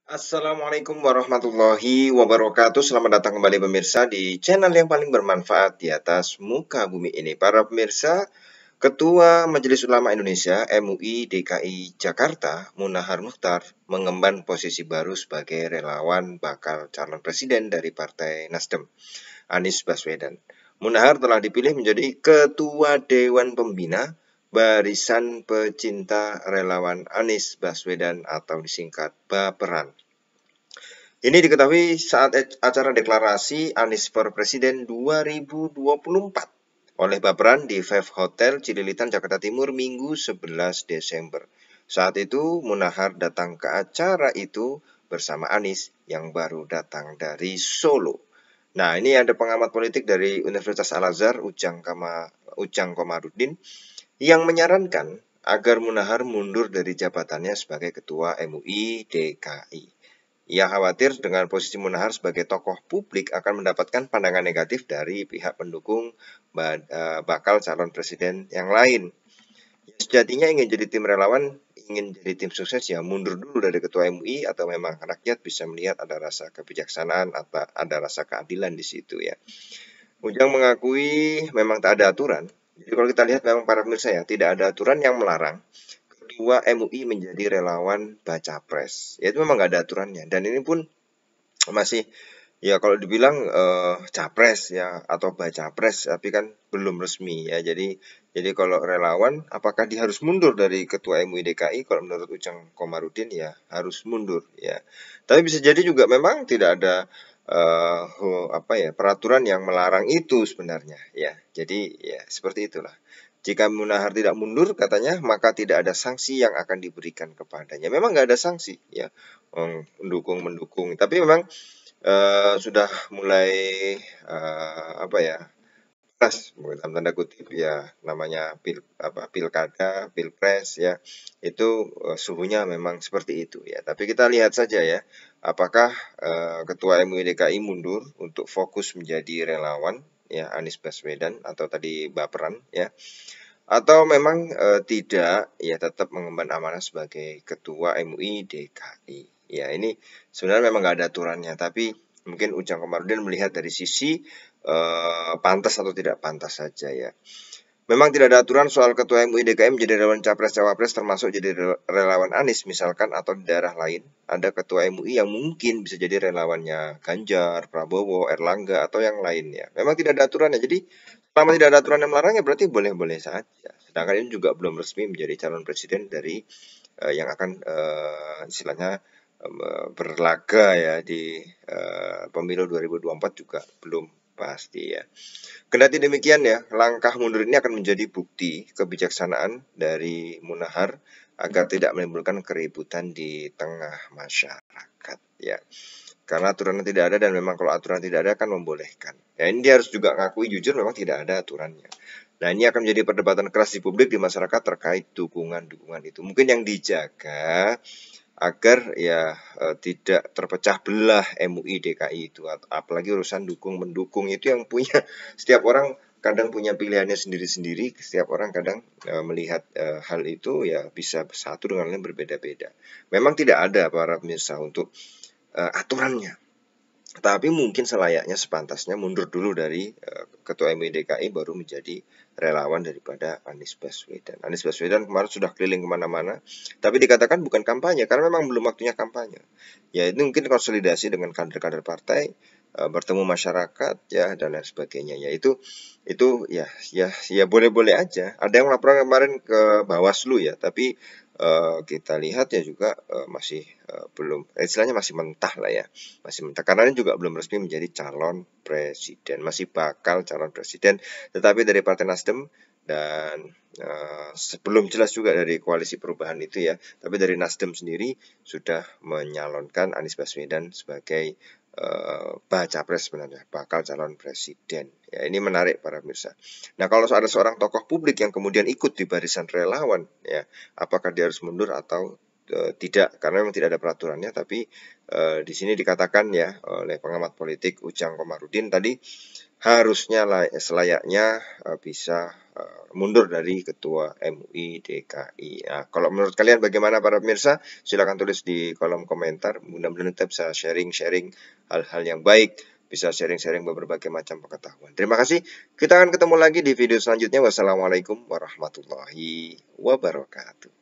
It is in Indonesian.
Assalamualaikum warahmatullahi wabarakatuh. Selamat datang kembali pemirsa di channel yang paling bermanfaat di atas muka bumi ini. Para pemirsa, Ketua Majelis Ulama Indonesia MUI DKI Jakarta, Munahar Mukhtar, mengemban posisi baru sebagai relawan bakal calon presiden dari Partai Nasdem, Anies Baswedan. Munahar telah dipilih menjadi Ketua Dewan Pembina Barisan Pecinta Relawan Anies Baswedan atau disingkat Baperan. Ini diketahui saat acara deklarasi Anies for Presiden 2024 oleh Baperan di Five Hotel Cililitan, Jakarta Timur, Minggu 11 Desember. Saat itu Munahar datang ke acara itu bersama Anies yang baru datang dari Solo. Nah, ini ada pengamat politik dari Universitas Al-Azhar, Ujang Komarudin, yang menyarankan agar Munahar mundur dari jabatannya sebagai Ketua MUI DKI. Ia khawatir dengan posisi Munahar sebagai tokoh publik akan mendapatkan pandangan negatif dari pihak pendukung bakal calon presiden yang lain. Sejatinya ingin jadi tim relawan, ingin jadi tim sukses, ya mundur dulu dari ketua MUI, atau memang rakyat bisa melihat ada rasa kebijaksanaan atau ada rasa keadilan di situ ya. Ujang mengakui memang tak ada aturan. Jadi kalau kita lihat memang para pemirsa ya, tidak ada aturan yang melarang ketua MUI menjadi relawan baca pres. Ya itu memang nggak ada aturannya. Dan ini pun masih ya kalau dibilang capres ya atau baca pres, tapi kan belum resmi ya. Jadi kalau relawan, apakah dia harus mundur dari ketua MUI DKI? Kalau menurut Ujang Komarudin ya harus mundur ya. Tapi bisa jadi juga memang tidak ada peraturan yang melarang itu sebenarnya ya. Jadi ya seperti itulah. Jika Munahar tidak mundur, katanya, maka tidak ada sanksi yang akan diberikan kepadanya. Memang nggak ada sanksi ya, mendukung. Tapi memang sudah mulai pas dalam tanda kutip ya, namanya pilkada, pilpres ya, itu suhunya memang seperti itu ya. Tapi kita lihat saja ya, apakah Ketua MUI DKI mundur untuk fokus menjadi relawan ya Anies Baswedan atau tadi Baperan ya, atau memang tidak ya, tetap mengemban amanah sebagai Ketua MUI DKI. Ya ini sebenarnya memang nggak ada aturannya, tapi mungkin Ujang Komarudin melihat dari sisi pantas atau tidak pantas saja ya. Memang tidak ada aturan soal Ketua MUI DKI menjadi relawan capres-cawapres, termasuk jadi relawan Anies misalkan, atau di daerah lain ada Ketua MUI yang mungkin bisa jadi relawannya Ganjar, Prabowo, Erlangga, atau yang lainnya. Memang tidak ada aturannya, jadi selama tidak ada aturan yang melarangnya berarti boleh-boleh saja. Sedangkan ini juga belum resmi menjadi calon presiden dari yang akan istilahnya berlaga ya di pemilu 2024 juga belum pasti ya. Kendati demikian ya, langkah mundur ini akan menjadi bukti kebijaksanaan dari Munahar agar tidak menimbulkan keributan di tengah masyarakat ya. Karena aturannya tidak ada, dan memang kalau aturan tidak ada kan membolehkan. Ya ini dia harus juga ngakui jujur memang tidak ada aturannya. Nah ini akan menjadi perdebatan keras di publik, di masyarakat terkait dukungan-dukungan itu. Mungkin yang dijaga agar ya tidak terpecah belah MUI DKI itu, apalagi urusan dukung-mendukung itu yang punya setiap orang kadang punya pilihannya sendiri-sendiri, setiap orang kadang melihat hal itu ya bisa satu dengan lain berbeda-beda. Memang tidak ada para pemirsa untuk aturannya, tapi mungkin selayaknya sepantasnya mundur dulu dari Ketua MUI DKI, baru menjadi relawan daripada Anies Baswedan. Anies Baswedan kemarin sudah keliling kemana-mana, tapi dikatakan bukan kampanye, karena memang belum waktunya kampanye. Ya itu mungkin konsolidasi dengan kader-kader partai, bertemu masyarakat ya, dan lain sebagainya. Ya itu ya boleh-boleh aja. Ada yang laporan kemarin ke Bawaslu ya, tapi kita lihat ya juga masih belum, istilahnya masih mentah lah ya, masih mentah, karena ini juga belum resmi menjadi calon presiden, masih bakal calon presiden, tetapi dari Partai Nasdem, dan sebelum jelas juga dari Koalisi Perubahan itu ya, tapi dari Nasdem sendiri sudah menyalonkan Anies Baswedan sebagai baca pres, sebenarnya bakal calon presiden. Ya ini menarik para pemirsa. Nah kalau ada seorang tokoh publik yang kemudian ikut di barisan relawan ya, apakah dia harus mundur atau tidak, karena memang tidak ada peraturannya. Tapi di sini dikatakan ya oleh pengamat politik Ujang Komarudin tadi, harusnya selayaknya bisa mundur dari Ketua MUI DKI. Nah, kalau menurut kalian bagaimana para pemirsa? Silahkan tulis di kolom komentar. Mudah-mudahan kita bisa sharing-sharing hal-hal yang baik, bisa sharing-sharing berbagai macam pengetahuan. Terima kasih. Kita akan ketemu lagi di video selanjutnya. Wassalamualaikum warahmatullahi wabarakatuh.